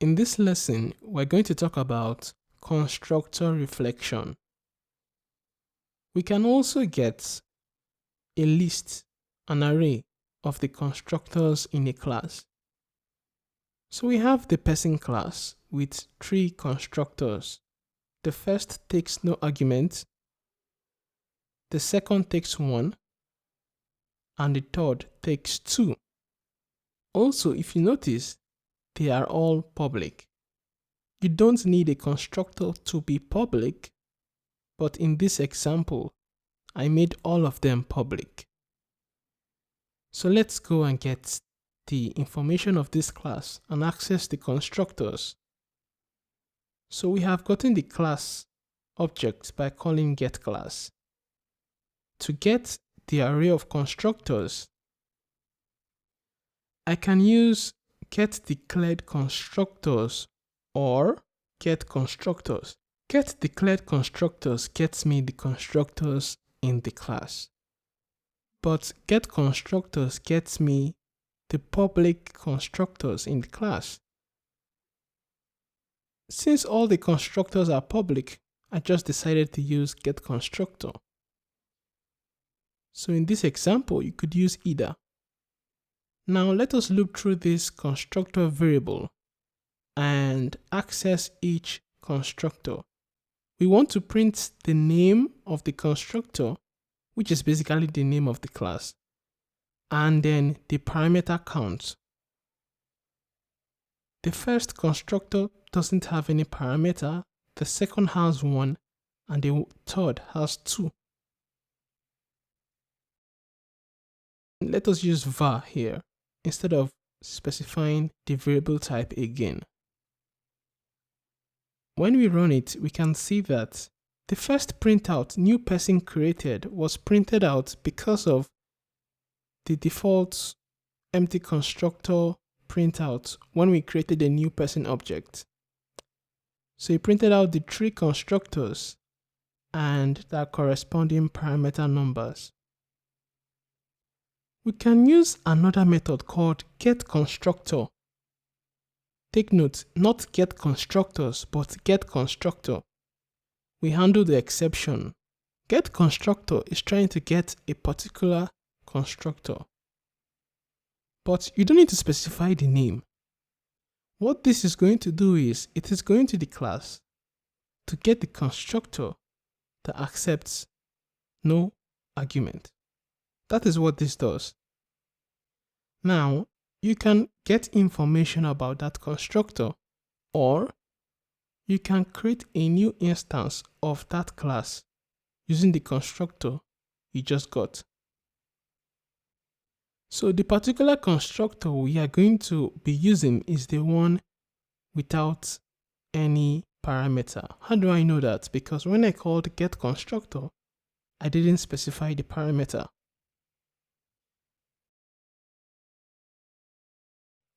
In this lesson, we're going to talk about constructor reflection. We can also get a list, an array of the constructors in a class. So we have the person class with 3 constructors. The first takes no argument, the second takes 1, and the third takes 2. Also, if you notice, they are all public. You don't need a constructor to be public, but in this example, I made all of them public. So let's go and get the information of this class and access the constructors. So we have gotten the class object by calling getClass. To get the array of constructors, I can use getDeclaredConstructors or getConstructors. GetDeclaredConstructors gets me the constructors in the class, but getConstructors gets me the public constructors in the class. Since all the constructors are public, I just decided to use getConstructor. So in this example, you could use either. Now let us loop through this constructor variable and access each constructor. We want to print the name of the constructor, which is basically the name of the class, and then the parameter count. The first constructor doesn't have any parameter, the second has 1, and the third has 2. Let us use var here instead of specifying the variable type again. When we run it, we can see that the first printout new person created was printed out because of the default empty constructor printout when we created a new person object. So it printed out the 3 constructors and their corresponding parameter numbers. We can use another method called getConstructor. Take note, not getConstructors, but getConstructor. We handle the exception. GetConstructor is trying to get a particular constructor, but you don't need to specify the name. What this is going to do is, it is going to the class to get the constructor that accepts no argument. That is what this does. Now, you can get information about that constructor, or you can create a new instance of that class using the constructor you just got. So the particular constructor we are going to be using is the one without any parameter. How do I know that? Because when I called getConstructor, I didn't specify the parameter.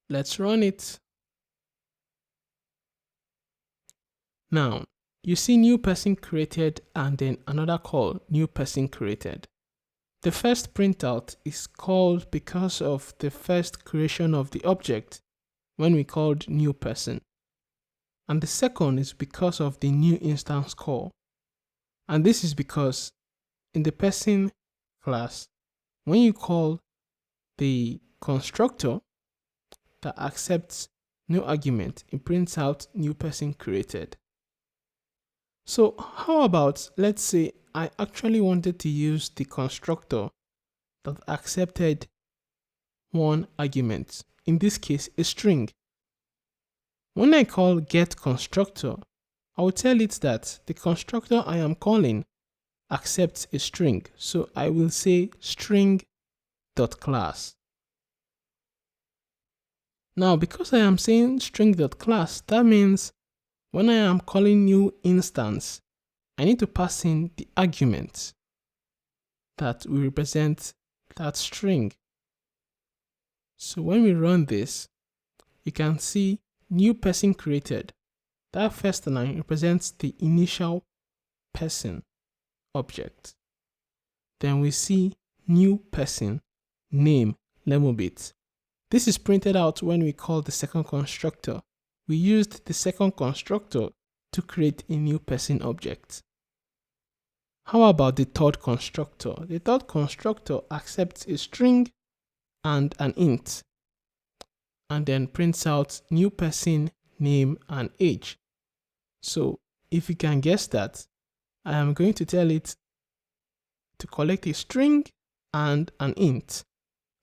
Let's run it. Now, you see new person created and then another call, new person created. The first printout is called because of the first creation of the object when we called new person. And the second is because of the new instance call. And this is because in the person class, when you call the constructor that accepts no argument, it prints out new person created. So how about, let's say I actually wanted to use the constructor that accepted 1 argument, in this case a string. When I call getConstructor, I will tell it that the constructor I am calling accepts a string, so I will say string.class. Now, because I am saying string.class, that means when I am calling new instance, I need to pass in the argument that will represent that string. So when we run this, you can see new person created. That first line represents the initial person object. Then we see new person, name, Lemubit. This is printed out when we call the second constructor, we used the second constructor to create a new person object. How about the third constructor? The third constructor accepts a string and an int, and then prints out new person, name, and age. So if you can guess that, I am going to tell it to collect a string and an int,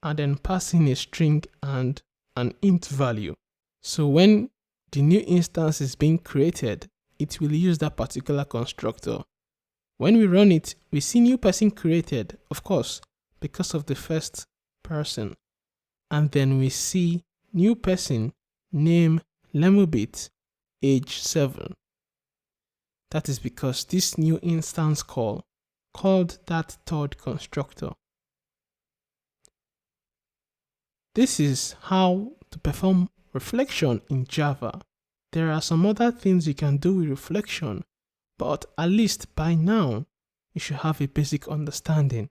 and then pass in a string and an int value. So when the new instance is being created, it will use that particular constructor. When we run it, we see new person created, of course, because of the first person. And then we see new person, name Lemubit, age 7. That is because this new instance call called that third constructor. This is how to perform reflection in Java. There are some other things you can do with reflection, but at least by now, you should have a basic understanding.